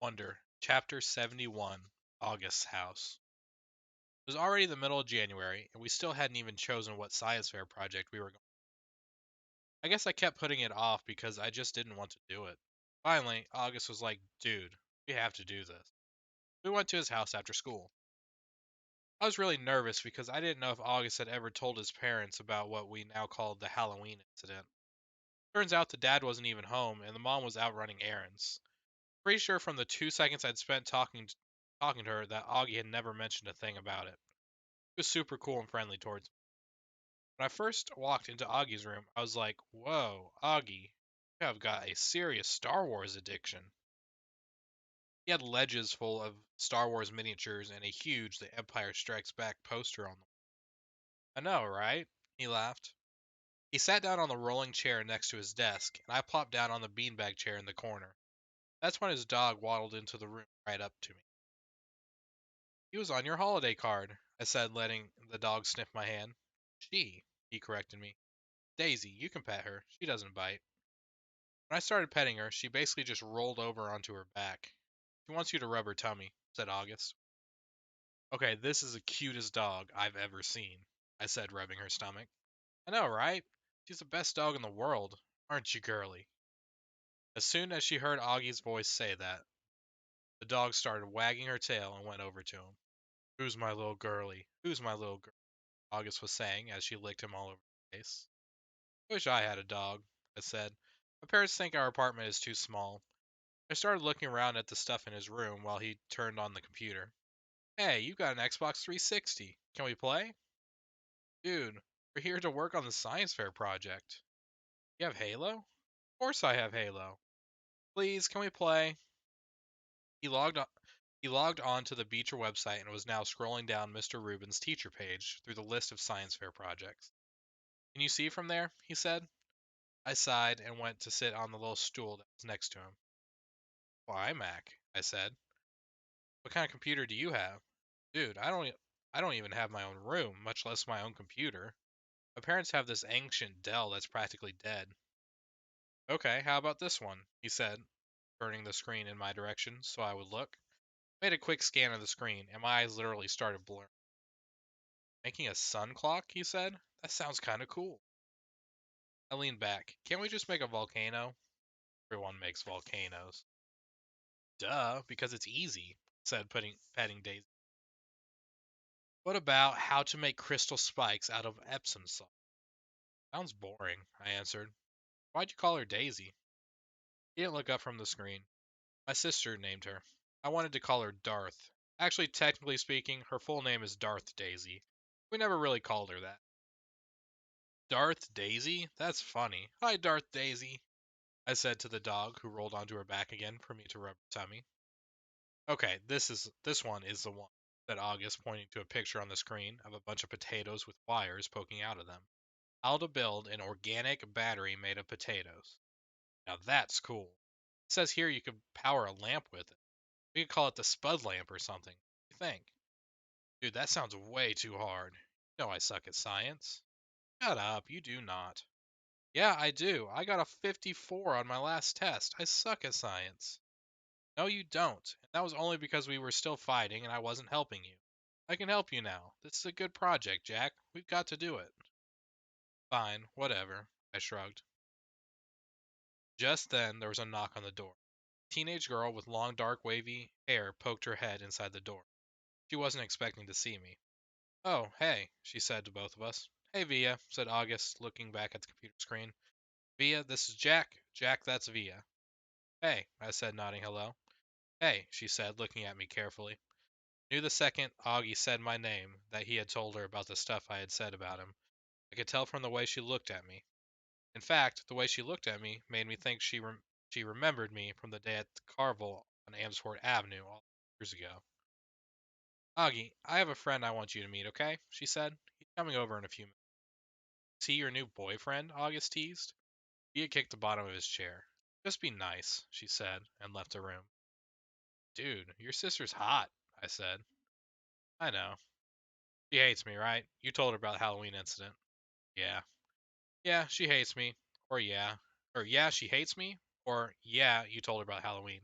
Wonder, Chapter 71, August's House. It was already the middle of January, and we still hadn't even chosen what science fair project we were going. I guess I kept putting it off because I just didn't want to do it. Finally, August was like, dude, we have to do this. We went to his house after school. I was really nervous because I didn't know if August had ever told his parents about what we now called the Halloween incident. Turns out the dad wasn't even home, and the mom was out running errands. Pretty sure from the 2 seconds I'd spent talking to her that Augie had never mentioned a thing about it. He was super cool and friendly towards me. When I first walked into Augie's room, I was like, whoa, Augie, you have got a serious Star Wars addiction. He had ledges full of Star Wars miniatures and a huge The Empire Strikes Back poster on them. I know, right? He laughed. He sat down on the rolling chair next to his desk, and I plopped down on the beanbag chair in the corner. That's when his dog waddled into the room right up to me. He was on your holiday card, I said, letting the dog sniff my hand. She, he corrected me. Daisy, you can pet her. She doesn't bite. When I started petting her, she basically just rolled over onto her back. She wants you to rub her tummy, said August. Okay, this is the cutest dog I've ever seen, I said, rubbing her stomach. I know, right? She's the best dog in the world, aren't you, girly? As soon as she heard Augie's voice say that, the dog started wagging her tail and went over to him. Who's my little girly? Who's my little girl? August was saying as she licked him all over the face. I wish I had a dog, I said. My parents think our apartment is too small. I started looking around at the stuff in his room while he turned on the computer. Hey, you got an Xbox 360. Can we play? Dude, we're here to work on the science fair project. You have Halo? Of course I have Halo. Please, can we play? He logged on. He logged on to the Beecher website and was now scrolling down Mr. Rubin's teacher page through the list of science fair projects. Can you see from there? He said. I sighed and went to sit on the little stool that was next to him. Well, iMac, I said. What kind of computer do you have? Dude, I don't even have my own room, much less my own computer. My parents have this ancient Dell that's practically dead. Okay, how about this one? He said, turning the screen in my direction so I would look. I made a quick scan of the screen, and my eyes literally started blurring. Making a sun clock, he said? That sounds kind of cool. I leaned back. Can't we just make a volcano? Everyone makes volcanoes. Duh, because it's easy, said patting Daisy. What about how to make crystal spikes out of Epsom salt? Sounds boring, I answered. Why'd you call her Daisy? He didn't look up from the screen. My sister named her. I wanted to call her Darth. Actually, technically speaking, her full name is Darth Daisy. We never really called her that. Darth Daisy? That's funny. Hi, Darth Daisy, I said to the dog, who rolled onto her back again for me to rub her tummy. Okay, this one is the one, said August, pointing to a picture on the screen of a bunch of potatoes with wires poking out of them. How to build an organic battery made of potatoes. Now that's cool. It says here you could power a lamp with it. We could call it the Spud lamp or something. What do you think? Dude, that sounds way too hard. You know I suck at science. Shut up, you do not. Yeah, I do. I got a 54 on my last test. I suck at science. No, you don't. And that was only because we were still fighting and I wasn't helping you. I can help you now. This is a good project, Jack. We've got to do it. Fine, whatever. I shrugged. Just then, there was a knock on the door. A teenage girl with long, dark, wavy hair poked her head inside the door. She wasn't expecting to see me. Oh, hey, she said to both of us. Hey, Via, said August, looking back at the computer screen. Via, this is Jack. Jack, that's Via. Hey, I said, nodding hello. Hey, she said, looking at me carefully. Knew the second Augie said my name that he had told her about the stuff I had said about him. I could tell from the way she looked at me. In fact, the way she looked at me made me think she remembered me from the day at the Carvel on Amsport Avenue all years ago. Augie, I have a friend I want you to meet, okay? She said. He's coming over in a few minutes. Is he your new boyfriend? August teased. He had kicked the bottom of his chair. Just be nice, she said, and left the room. Dude, your sister's hot, I said. I know. She hates me, right? You told her about the Halloween incident. Yeah. Yeah, she hates me. Or yeah. Or yeah, she hates me. Or yeah, you told her about Halloween.